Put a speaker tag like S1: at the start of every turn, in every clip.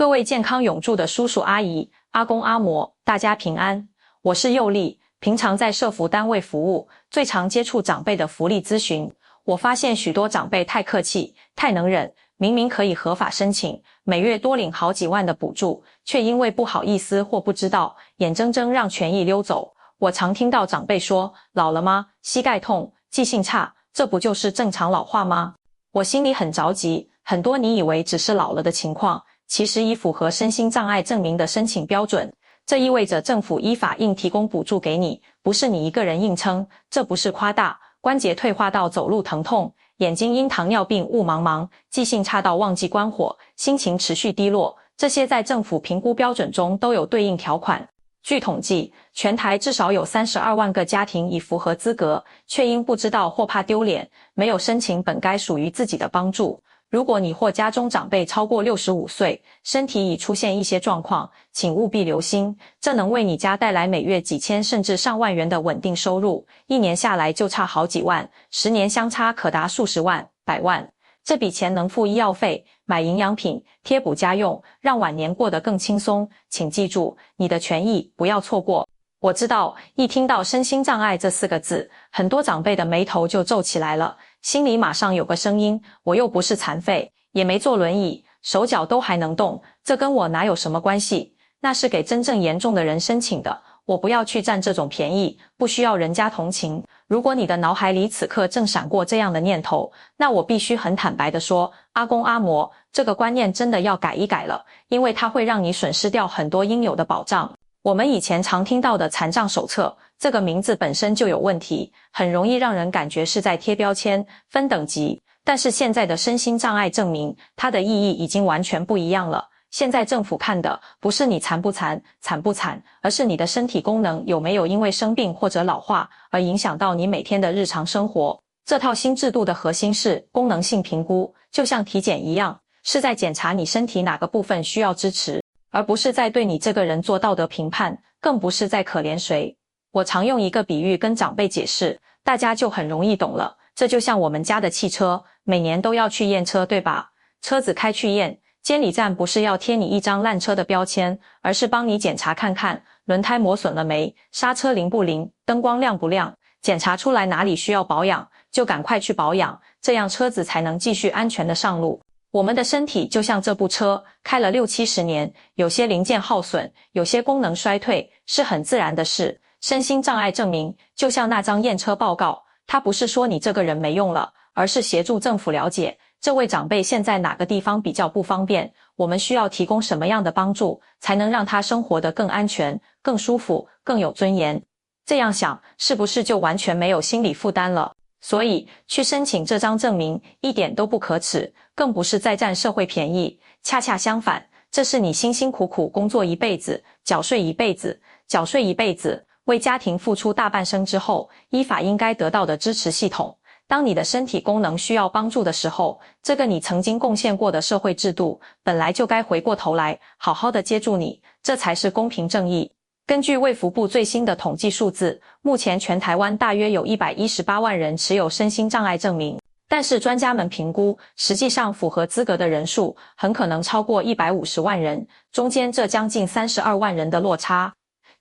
S1: 各位健康永驻的叔叔阿姨、阿公阿嬷，大家平安。我是佑丽，平常在社福单位服务，最常接触长辈的福利咨询。我发现许多长辈太客气、太能忍，明明可以合法申请，每月多领好几万的补助，却因为不好意思或不知道，眼睁睁让权益溜走。我常听到长辈说，老了吗？膝盖痛，记性差，这不就是正常老化吗？我心里很着急，很多你以为只是老了的情况，其实已符合身心障碍证明的申请标准。这意味着政府依法应提供补助给你，不是你一个人硬撑，这不是夸大。关节退化到走路疼痛，眼睛因糖尿病雾茫茫，记性差到忘记关火，心情持续低落，这些在政府评估标准中都有对应条款。据统计，全台至少有32万个家庭已符合资格，却因不知道或怕丢脸，没有申请本该属于自己的帮助。如果你或家中长辈超过65岁，身体已出现一些状况，请务必留心，这能为你家带来每月几千甚至上万元的稳定收入，1年下来就差好几万，10年相差可达数十万、百万。这笔钱能付医药费、买营养品、贴补家用，让晚年过得更轻松。请记住，你的权益不要错过。我知道，一听到身心障碍这4个字，很多长辈的眉头就皱起来了，心里马上有个声音，我又不是残废，也没坐轮椅，手脚都还能动，这跟我哪有什么关系？那是给真正严重的人申请的，我不要去占这种便宜，不需要人家同情。如果你的脑海里此刻正闪过这样的念头，那我必须很坦白地说，阿公阿嬷，这个观念真的要改一改了，因为它会让你损失掉很多应有的保障。我们以前常听到的残障手册，这个名字本身就有问题，很容易让人感觉是在贴标签、分等级。但是现在的身心障碍证明，它的意义已经完全不一样了。现在政府看的不是你残不残、惨不惨，而是你的身体功能有没有因为生病或者老化而影响到你每天的日常生活。这套新制度的核心是功能性评估，就像体检一样，是在检查你身体哪个部分需要支持，而不是在对你这个人做道德评判，更不是在可怜谁。我常用一个比喻跟长辈解释，大家就很容易懂了。这就像我们家的汽车，每年都要去验车，对吧？车子开去验，监理站不是要贴你一张烂车的标签，而是帮你检查看看轮胎磨损了没，刹车灵不灵，灯光亮不亮，检查出来哪里需要保养，就赶快去保养，这样车子才能继续安全的上路。我们的身体就像这部车，开了60-70年，有些零件耗损，有些功能衰退，是很自然的事。身心障碍证明就像那张验车报告，它不是说你这个人没用了，而是协助政府了解这位长辈现在哪个地方比较不方便，我们需要提供什么样的帮助，才能让他生活得更安全、更舒服、更有尊严。这样想，是不是就完全没有心理负担了？所以，去申请这张证明一点都不可耻，更不是在占社会便宜，恰恰相反，这是你辛辛苦苦工作一辈子，缴税一辈子，为家庭付出大半生之后，依法应该得到的支持系统。当你的身体功能需要帮助的时候，这个你曾经贡献过的社会制度，本来就该回过头来，好好的接住你，这才是公平正义。根据卫福部最新的统计数字，目前全台湾大约有118万人持有身心障碍证明，但是专家们评估，实际上符合资格的人数很可能超过150万人，中间这将近32万人的落差，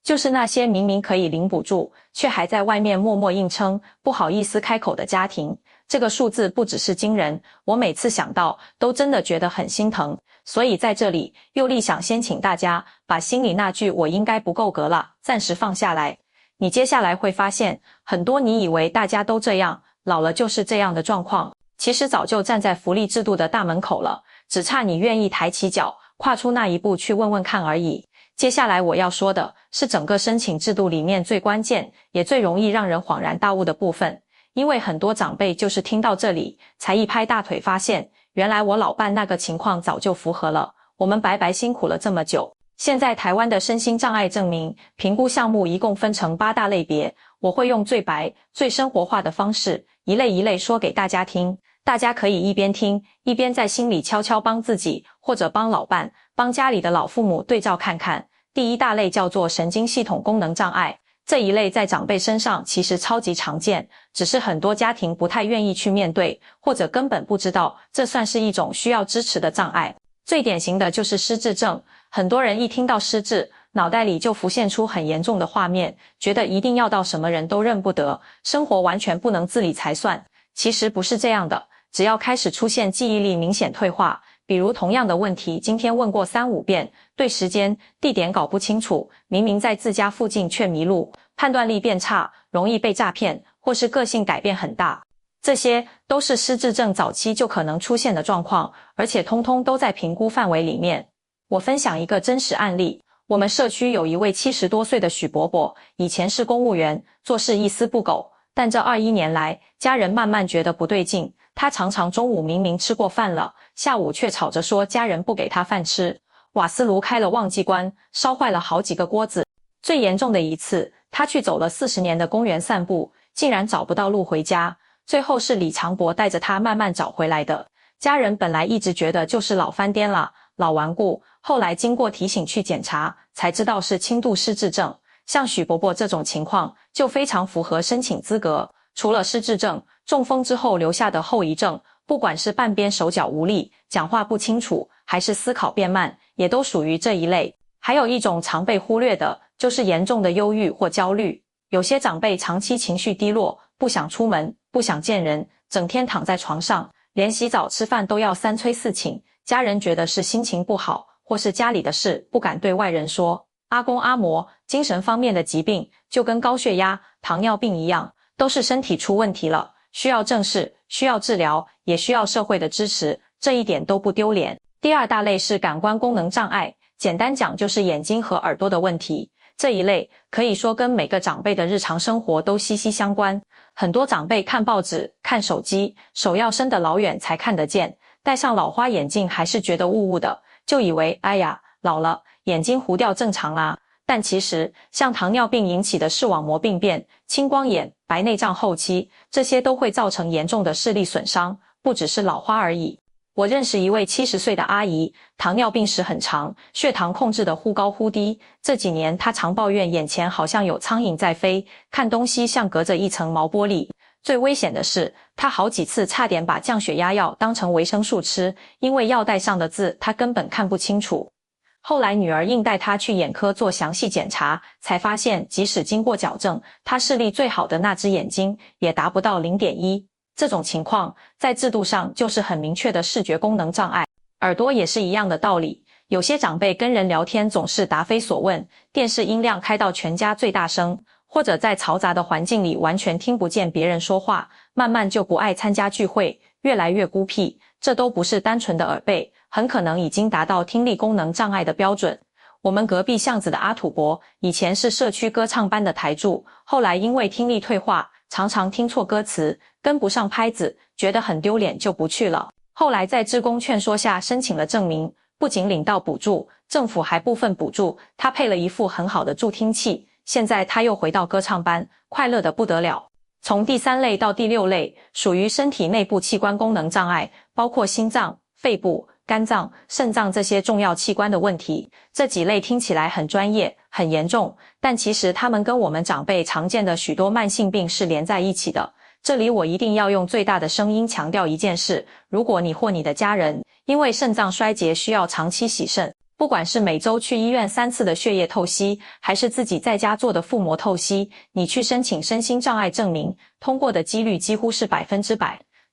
S1: 就是那些明明可以领补助，却还在外面默默硬撑，不好意思开口的家庭。这个数字不只是惊人，我每次想到都真的觉得很心疼。所以在这里，佑丽想先请大家把心里那句我应该不够格了暂时放下来。你接下来会发现，很多你以为大家都这样，老了就是这样的状况，其实早就站在福利制度的大门口了，只差你愿意抬起脚，跨出那一步去问问看而已。接下来我要说的是整个申请制度里面最关键也最容易让人恍然大悟的部分，因为很多长辈就是听到这里才一拍大腿发现，原来我老伴那个情况早就符合了，我们白白辛苦了这么久。现在台湾的身心障碍证明评估项目一共分成8大类别，我会用最白、最生活化的方式，一类一类说给大家听，大家可以一边听，一边在心里悄悄帮自己，或者帮老伴、帮家里的老父母对照看看。第1大类叫做神经系统功能障碍，这一类在长辈身上其实超级常见，只是很多家庭不太愿意去面对，或者根本不知道这算是一种需要支持的障碍。最典型的就是失智症，很多人一听到失智，脑袋里就浮现出很严重的画面，觉得一定要到什么人都认不得，生活完全不能自理才算。其实不是这样的，只要开始出现记忆力明显退化，比如同样的问题今天问过3-5遍，对时间、地点搞不清楚，明明在自家附近却迷路，判断力变差，容易被诈骗，或是个性改变很大。这些都是失智症早期就可能出现的状况，而且通通都在评估范围里面。我分享一个真实案例，我们社区有一位70多岁的许伯伯，以前是公务员，做事一丝不苟，但这21年来，家人慢慢觉得不对劲，他常常中午明明吃过饭了，下午却吵着说家人不给他饭吃，瓦斯炉开了忘记关，烧坏了好几个锅子。最严重的一次，他去走了40年的公园散步，竟然找不到路回家，最后是李长伯带着他慢慢找回来的。家人本来一直觉得就是老翻颠了，老顽固，后来经过提醒去检查，才知道是轻度失智症。像许伯伯这种情况，就非常符合申请资格。除了失智症，中风之后留下的后遗症，不管是半边手脚无力、讲话不清楚，还是思考变慢，也都属于这一类。还有一种常被忽略的，就是严重的忧郁或焦虑。有些长辈长期情绪低落，不想出门，不想见人，整天躺在床上，连洗澡吃饭都要3催4请，家人觉得是心情不好，或是家里的事不敢对外人说。阿公阿嬷，精神方面的疾病就跟高血压、糖尿病一样，都是身体出问题了，需要正视，需要治疗，也需要社会的支持，这一点都不丢脸。第二大类是感官功能障碍，简单讲就是眼睛和耳朵的问题。这一类可以说跟每个长辈的日常生活都息息相关。很多长辈看报纸、看手机，手要伸得老远才看得见，戴上老花眼镜还是觉得雾雾的，就以为哎呀，老了，眼睛糊掉正常啦。但其实像糖尿病引起的视网膜病变、青光眼、白内障后期，这些都会造成严重的视力损伤，不只是老花而已。我认识一位70岁的阿姨，糖尿病史很长，血糖控制得忽高忽低。这几年她常抱怨眼前好像有苍蝇在飞，看东西像隔着一层毛玻璃。最危险的是，她好几次差点把降血压药当成维生素吃，因为药袋上的字她根本看不清楚。后来女儿硬带她去眼科做详细检查，才发现即使经过矫正，她视力最好的那只眼睛也达不到 0.1。这种情况在制度上就是很明确的视觉功能障碍。耳朵也是一样的道理，有些长辈跟人聊天总是答非所问，电视音量开到全家最大声，或者在嘈杂的环境里完全听不见别人说话，慢慢就不爱参加聚会，越来越孤僻。这都不是单纯的耳背，很可能已经达到听力功能障碍的标准。我们隔壁巷子的阿土伯以前是社区歌唱班的台柱，后来因为听力退化，常常听错歌词，跟不上拍子，觉得很丢脸就不去了。后来在志工劝说下申请了证明，不仅领到补助，政府还部分补助他配了一副很好的助听器。现在他又回到歌唱班，快乐得不得了。从第3类到第6类，属于身体内部器官功能障碍，包括心脏、肺部、肝脏、肾脏这些重要器官的问题。这几类听起来很专业、很严重，但其实它们跟我们长辈常见的许多慢性病是连在一起的。这里我一定要用最大的声音强调一件事，如果你或你的家人因为肾脏衰竭需要长期洗肾，不管是每周去医院3次的血液透析，还是自己在家做的腹膜透析，你去申请身心障碍证明，通过的几率几乎是100%。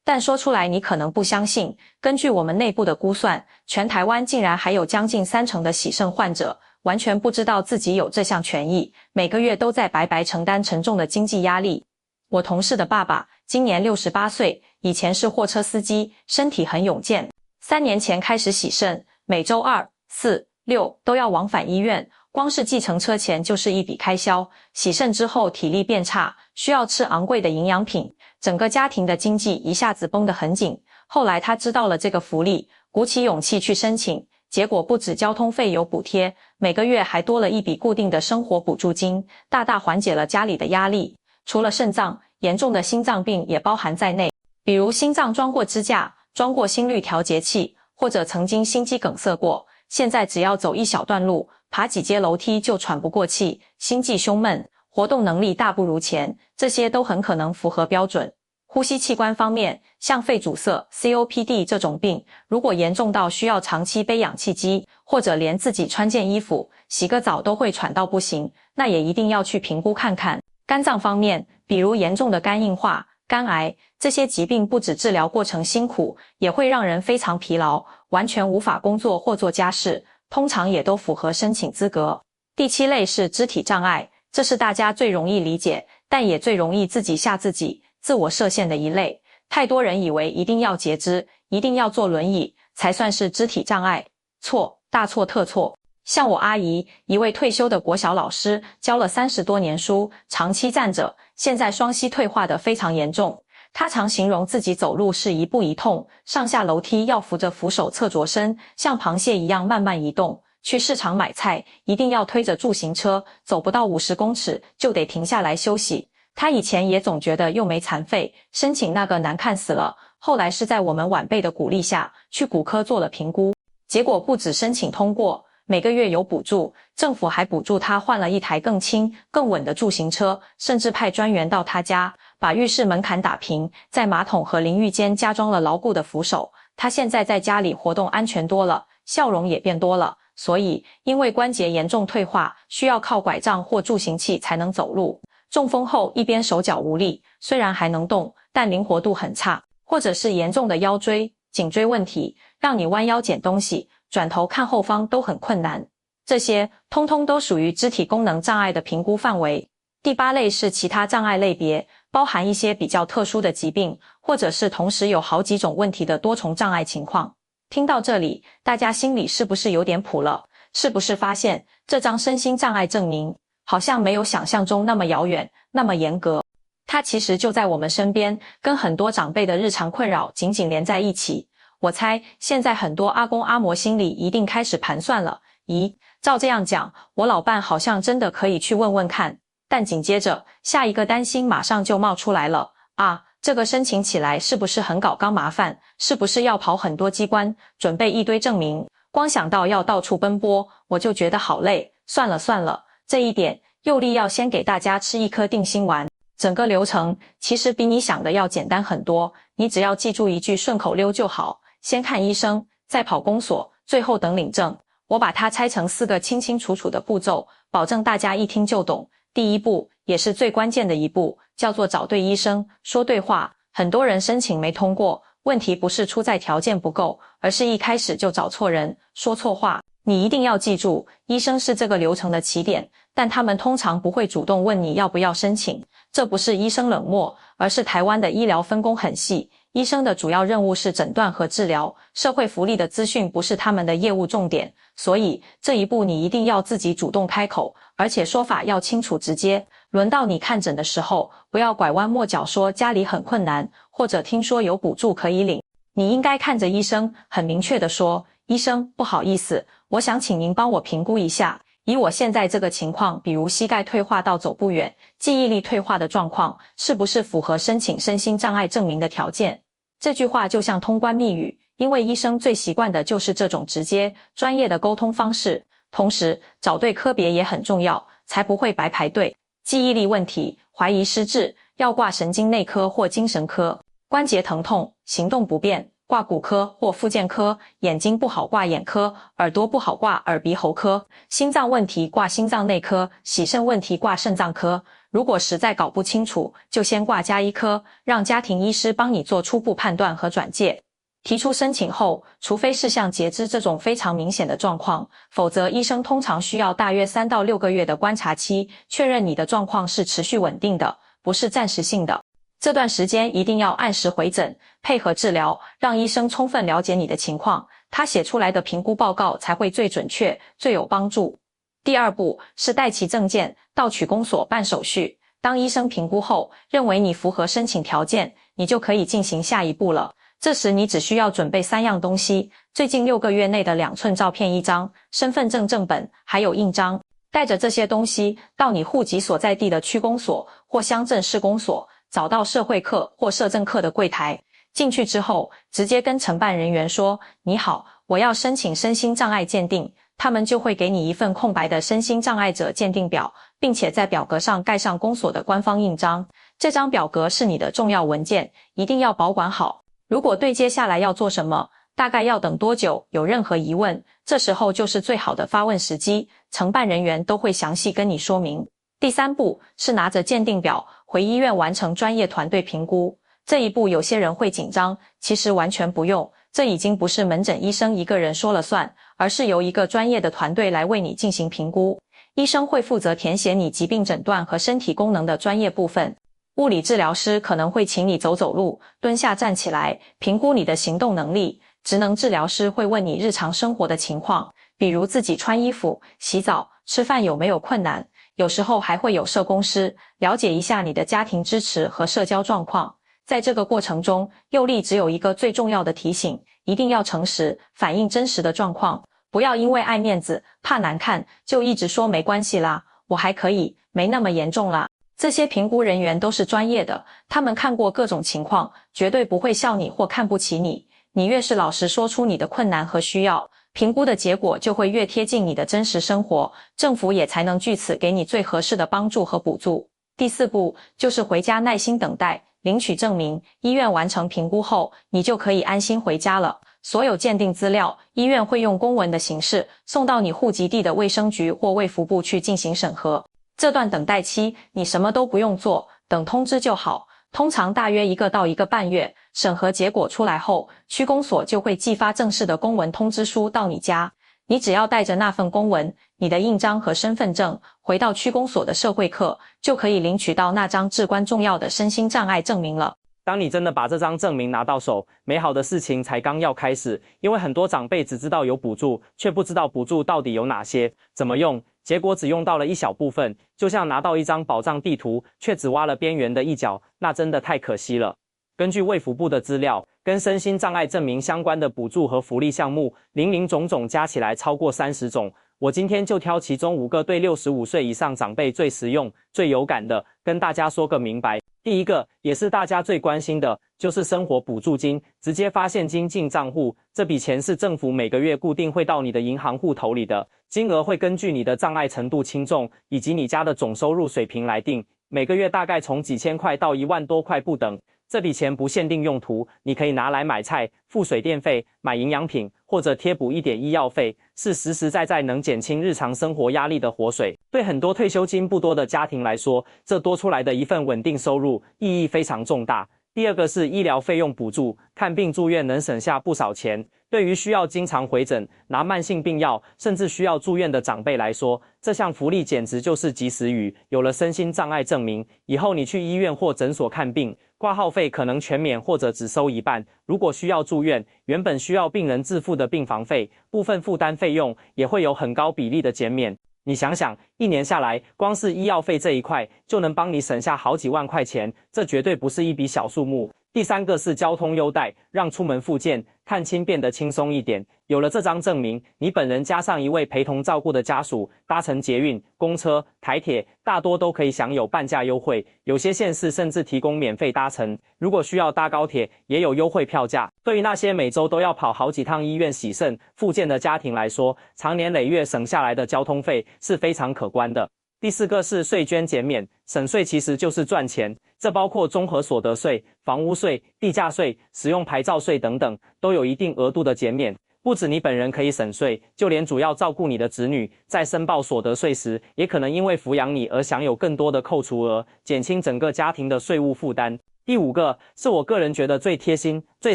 S1: 但说出来你可能不相信，根据我们内部的估算，全台湾竟然还有将近30%的洗肾患者完全不知道自己有这项权益，每个月都在白白承担沉重的经济压力。我同事的爸爸今年68岁，以前是货车司机，身体很勇健。3年前开始洗肾，每周2、4、6都要往返医院，光是计程车钱就是一笔开销。洗肾之后体力变差，需要吃昂贵的营养品，整个家庭的经济一下子绷得很紧。后来他知道了这个福利，鼓起勇气去申请，结果不止交通费有补贴，每个月还多了一笔固定的生活补助金，大大缓解了家里的压力。除了肾脏，严重的心脏病也包含在内，比如心脏装过支架、装过心率调节器，或者曾经心肌梗塞过，现在只要走一小段路，爬几阶楼梯就喘不过气，心悸胸闷，活动能力大不如前，这些都很可能符合标准。呼吸器官方面，像肺阻塞 （COPD） 这种病，如果严重到需要长期背氧气机，或者连自己穿件衣服、洗个澡都会喘到不行，那也一定要去评估看看。肝脏方面，比如严重的肝硬化、肝癌，这些疾病不止治疗过程辛苦，也会让人非常疲劳，完全无法工作或做家事，通常也都符合申请资格。第7类是肢体障碍，这是大家最容易理解，但也最容易自己吓自己、自我设限的一类。太多人以为一定要截肢，一定要坐轮椅才算是肢体障碍，错，大错特错。像我阿姨，一位退休的国小老师，教了30多年书，长期站着，现在双膝退化得非常严重。她常形容自己走路是一步一痛，上下楼梯要扶着扶手侧着身，像螃蟹一样慢慢移动。去市场买菜，一定要推着助行车，走不到50公尺就得停下来休息。他以前也总觉得又没残废，申请那个难看死了，后来是在我们晚辈的鼓励下，去骨科做了评估，结果不止申请通过，每个月有补助，政府还补助他换了一台更轻、更稳的助行车，甚至派专员到他家，把浴室门槛打平，在马桶和淋浴间加装了牢固的扶手。他现在在家里活动安全多了，笑容也变多了。所以，因为关节严重退化，需要靠拐杖或助行器才能走路。中风后一边手脚无力，虽然还能动，但灵活度很差，或者是严重的腰椎、颈椎问题，让你弯腰捡东西、转头看后方都很困难。这些通通都属于肢体功能障碍的评估范围。第8类是其他障碍类别，包含一些比较特殊的疾病，或者是同时有好几种问题的多重障碍情况。听到这里，大家心里是不是有点谱了？是不是发现这张身心障碍证明好像没有想象中那么遥远，那么严格？它其实就在我们身边，跟很多长辈的日常困扰紧紧连在一起。我猜现在很多阿公阿嬷心里一定开始盘算了，咦，照这样讲，我老伴好像真的可以去问问看。但紧接着，下一个担心马上就冒出来了，啊，这个申请起来是不是很搞刚麻烦？是不是要跑很多机关，准备一堆证明？光想到要到处奔波，我就觉得好累。算了算了，这一点，佑丽要先给大家吃一颗定心丸。整个流程其实比你想的要简单很多，你只要记住一句顺口溜就好。先看医生，再跑公所，最后等领证。我把它拆成4个清清楚楚的步骤，保证大家一听就懂。第1步，也是最关键的一步，叫做找对医生，说对话。很多人申请没通过，问题不是出在条件不够，而是一开始就找错人，说错话。你一定要记住，医生是这个流程的起点，但他们通常不会主动问你要不要申请。这不是医生冷漠，而是台湾的医疗分工很细，医生的主要任务是诊断和治疗，社会福利的资讯不是他们的业务重点。所以这一步你一定要自己主动开口，而且说法要清楚直接。轮到你看诊的时候，不要拐弯抹角说家里很困难，或者听说有补助可以领。你应该看着医生，很明确地说，医生，不好意思，我想请您帮我评估一下，以我现在这个情况，比如膝盖退化到走不远，记忆力退化的状况，是不是符合申请身心障碍证明的条件？这句话就像通关密语，因为医生最习惯的就是这种直接、专业的沟通方式。同时，找对科别也很重要，才不会白排队。记忆力问题，怀疑失智，要挂神经内科或精神科；关节疼痛，行动不便，挂骨科或复健科；眼睛不好挂眼科，耳朵不好挂耳鼻喉科；心脏问题挂心脏内科，洗肾问题挂肾脏科。如果实在搞不清楚，就先挂家医科，让家庭医师帮你做初步判断和转介。提出申请后，除非是像截肢这种非常明显的状况，否则医生通常需要大约3到6个月的观察期，确认你的状况是持续稳定的，不是暂时性的。这段时间一定要按时回诊，配合治疗，让医生充分了解你的情况，他写出来的评估报告才会最准确、最有帮助。第2步是带齐证件，到区公所办手续。当医生评估后，认为你符合申请条件，你就可以进行下一步了。这时你只需要准备3样东西，最近6个月内的2寸照片1张，身份证正本，还有印章。带着这些东西到你户籍所在地的区公所或乡镇市公所，找到社会课或社政课的柜台。进去之后，直接跟承办人员说，你好，我要申请身心障碍鉴定，他们就会给你一份空白的身心障碍者鉴定表，并且在表格上盖上公所的官方印章。这张表格是你的重要文件，一定要保管好。如果对接下来要做什么，大概要等多久，有任何疑问，这时候就是最好的发问时机，承办人员都会详细跟你说明。第3步是拿着鉴定表回医院完成专业团队评估。这一步有些人会紧张，其实完全不用，这已经不是门诊医生一个人说了算，而是由一个专业的团队来为你进行评估。医生会负责填写你疾病诊断和身体功能的专业部分。物理治疗师可能会请你走走路、蹲下站起来，评估你的行动能力。职能治疗师会问你日常生活的情况，比如自己穿衣服、洗澡、吃饭有没有困难。有时候还会有社工师了解一下你的家庭支持和社交状况。在这个过程中，佑利只有一个最重要的提醒，一定要诚实，反映真实的状况，不要因为爱面子、怕难看，就一直说没关系啦，我还可以，没那么严重啦。这些评估人员都是专业的，他们看过各种情况，绝对不会笑你或看不起你。你越是老实说出你的困难和需要，评估的结果就会越贴近你的真实生活，政府也才能据此给你最合适的帮助和补助。第4步就是回家耐心等待，领取证明。医院完成评估后，你就可以安心回家了。所有鉴定资料，医院会用公文的形式送到你户籍地的卫生局或卫福部去进行审核。这段等待期，你什么都不用做，等通知就好。通常大约1个到1个半月，审核结果出来后，区公所就会寄发正式的公文通知书到你家。你只要带着那份公文、你的印章和身份证，回到区公所的社会课，就可以领取到那张至关重要的身心障碍证明了。
S2: 当你真的把这张证明拿到手，美好的事情才刚要开始，因为很多长辈只知道有补助，却不知道补助到底有哪些，怎么用，结果只用到了一小部分，就像拿到一张保障地图，却只挖了边缘的一角，那真的太可惜了。根据卫福部的资料，跟身心障碍证明相关的补助和福利项目，林林总总加起来超过30种。我今天就挑其中5个对65岁以上长辈最实用、最有感的，跟大家说个明白。第一个，也是大家最关心的，就是生活补助金，直接发现金进账户。这笔钱是政府每个月固定会到你的银行户头里的，金额会根据你的障碍程度轻重以及你家的总收入水平来定，每个月大概从几千块到1万多块不等。这笔钱不限定用途，你可以拿来买菜、付水电费、买营养品，或者贴补一点医药费，是实实在在能减轻日常生活压力的活水。对很多退休金不多的家庭来说，这多出来的一份稳定收入意义非常重大。第二个是医疗费用补助，看病住院能省下不少钱。对于需要经常回诊、拿慢性病药，甚至需要住院的长辈来说，这项福利简直就是及时雨。有了身心障碍证明，以后你去医院或诊所看病，挂号费可能全免或者只收一半。如果需要住院，原本需要病人自付的病房费，部分负担费用也会有很高比例的减免。你想想，1年下来，光是医药费这一块就能帮你省下好几万块钱，这绝对不是一笔小数目。第3个是交通优待，让出门复健、探亲变得轻松一点。有了这张证明，你本人加上一位陪同照顾的家属，搭乘捷运、公车、台铁，大多都可以享有半价优惠，有些县市甚至提供免费搭乘。如果需要搭高铁，也有优惠票价。对于那些每周都要跑好几趟医院洗肾、复健的家庭来说，长年累月省下来的交通费是非常可观的。第4个是税捐减免，省税其实就是赚钱，这包括综合所得税、房屋税、地价税、使用牌照税等等，都有一定额度的减免。不止你本人可以省税，就连主要照顾你的子女，在申报所得税时，也可能因为抚养你而享有更多的扣除额，减轻整个家庭的税务负担。第5个是我个人觉得最贴心、最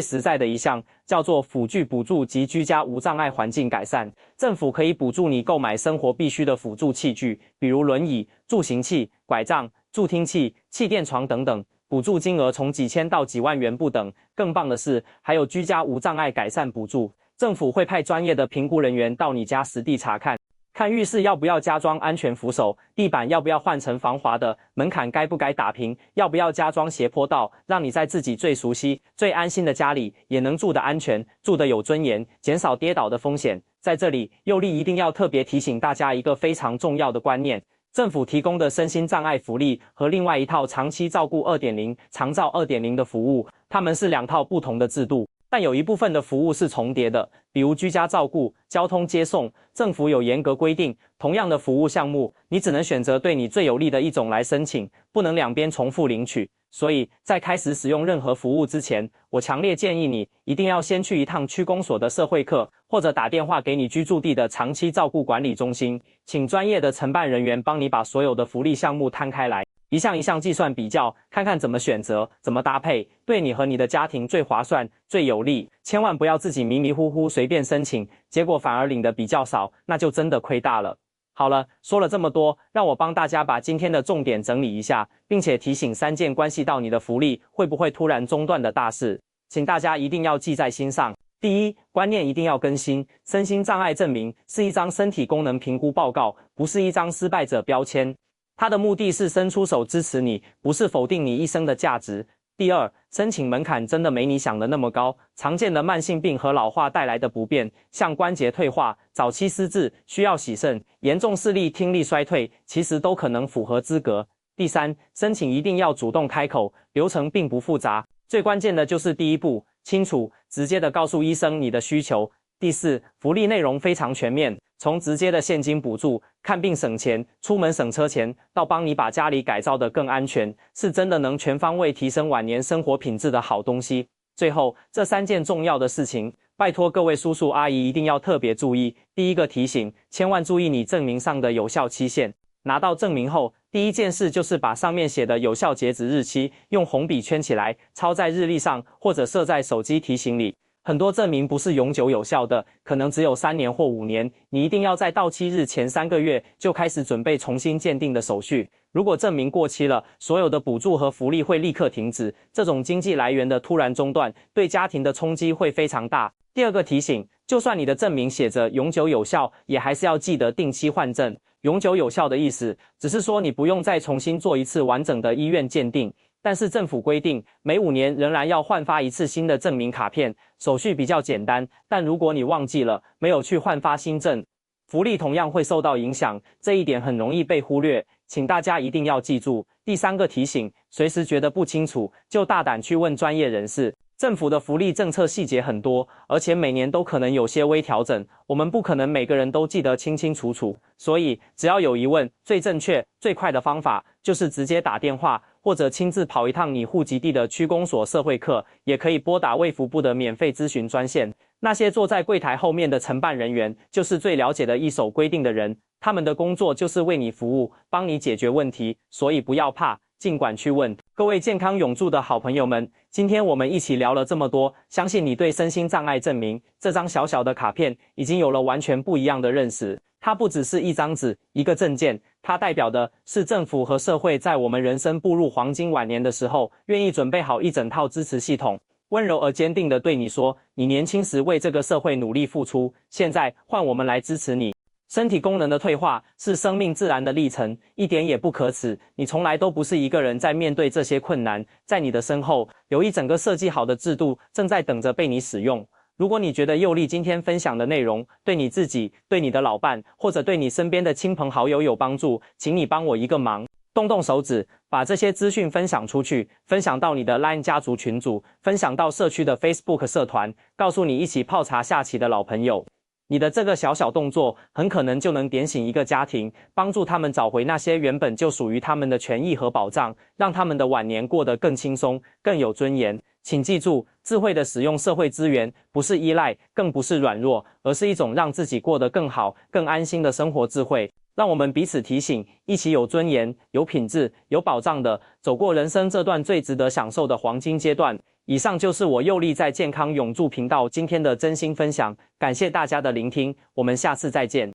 S2: 实在的一项，叫做辅具补助及居家无障碍环境改善。政府可以补助你购买生活必需的辅助器具，比如轮椅、助行器、拐杖、助听器、气垫床等等，补助金额从几千到几万元不等。更棒的是，还有居家无障碍改善补助，政府会派专业的评估人员到你家实地查看。看浴室要不要加装安全扶手，地板要不要换成防滑的，门槛该不该打平，要不要加装斜坡道，让你在自己最熟悉、最安心的家里也能住得安全，住得有尊严，减少跌倒的风险。在这里，佑利一定要特别提醒大家一个非常重要的观念，政府提供的身心障碍福利和另外一套长期照顾 2.0、长照 2.0 的服务，它们是2套不同的制度。但有一部分的服务是重叠的，比如居家照顾、交通接送，政府有严格规定，同样的服务项目，你只能选择对你最有利的一种来申请，不能两边重复领取。所以在开始使用任何服务之前，我强烈建议你一定要先去一趟区公所的社会课，或者打电话给你居住地的长期照顾管理中心，请专业的承办人员帮你把所有的福利项目摊开来，一项一项计算比较，看看怎么选择，怎么搭配，对你和你的家庭最划算、最有利。千万不要自己迷迷糊糊随便申请，结果反而领的比较少，那就真的亏大了。好了，说了这么多，让我帮大家把今天的重点整理一下，并且提醒3件关系到你的福利会不会突然中断的大事，请大家一定要记在心上。第一，观念一定要更新，身心障碍证明是一张身体功能评估报告，不是一张失败者标签。它的目的是伸出手支持你，不是否定你一生的价值。第二，申请门槛真的没你想的那么高，常见的慢性病和老化带来的不便，像关节退化、早期失智、需要洗肾、严重视力、听力衰退，其实都可能符合资格。第三，申请一定要主动开口，流程并不复杂，最关键的就是第一步，清楚、直接的告诉医生你的需求。第四，福利内容非常全面，从直接的现金补助、看病省钱、出门省车钱，到帮你把家里改造得更安全，是真的能全方位提升晚年生活品质的好东西。最后，这3件重要的事情，拜托各位叔叔阿姨一定要特别注意。第一个提醒，千万注意你证明上的有效期限。拿到证明后，第一件事就是把上面写的有效截止日期用红笔圈起来，抄在日历上，或者设在手机提醒里。很多证明不是永久有效的，可能只有3年或5年，你一定要在到期日前3个月就开始准备重新鉴定的手续。如果证明过期了，所有的补助和福利会立刻停止，这种经济来源的突然中断，对家庭的冲击会非常大。第二个提醒，就算你的证明写着永久有效，也还是要记得定期换证。永久有效的意思，只是说你不用再重新做一次完整的医院鉴定。但是政府规定，每5年仍然要换发一次新的证明卡片，手续比较简单，但如果你忘记了，没有去换发新证，福利同样会受到影响，这一点很容易被忽略，请大家一定要记住。第3个提醒，随时觉得不清楚，就大胆去问专业人士。政府的福利政策细节很多，而且每年都可能有些微调整，我们不可能每个人都记得清清楚楚，所以只要有疑问，最正确、最快的方法就是直接打电话，或者亲自跑一趟你户籍地的区公所社会课，也可以拨打卫福部的免费咨询专线。那些坐在柜台后面的承办人员，就是最了解的一手规定的人，他们的工作就是为你服务，帮你解决问题，所以不要怕，尽管去问。各位健康永驻的好朋友们，今天我们一起聊了这么多，相信你对身心障碍证明这张小小的卡片已经有了完全不一样的认识。它不只是一张纸、一个证件，它代表的是政府和社会在我们人生步入黄金晚年的时候，愿意准备好一整套支持系统，温柔而坚定地对你说，你年轻时为这个社会努力付出，现在换我们来支持你。身体功能的退化是生命自然的历程，一点也不可耻，你从来都不是一个人在面对这些困难，在你的身后有一整个设计好的制度正在等着被你使用。如果你觉得佑丽今天分享的内容对你自己、对你的老伴或者对你身边的亲朋好友有帮助，请你帮我一个忙，动动手指，把这些资讯分享出去，分享到你的 LINE 家族群组，分享到社区的 Facebook 社团，告诉你一起泡茶下棋的老朋友。你的这个小小动作很可能就能点醒一个家庭，帮助他们找回那些原本就属于他们的权益和保障，让他们的晚年过得更轻松、更有尊严。请记住，智慧的使用社会资源不是依赖，更不是软弱，而是一种让自己过得更好、更安心的生活智慧。让我们彼此提醒，一起有尊严、有品质、有保障的走过人生这段最值得享受的黄金阶段。以上就是我佑丽在健康永驻频道今天的真心分享，感谢大家的聆听，我们下次再见。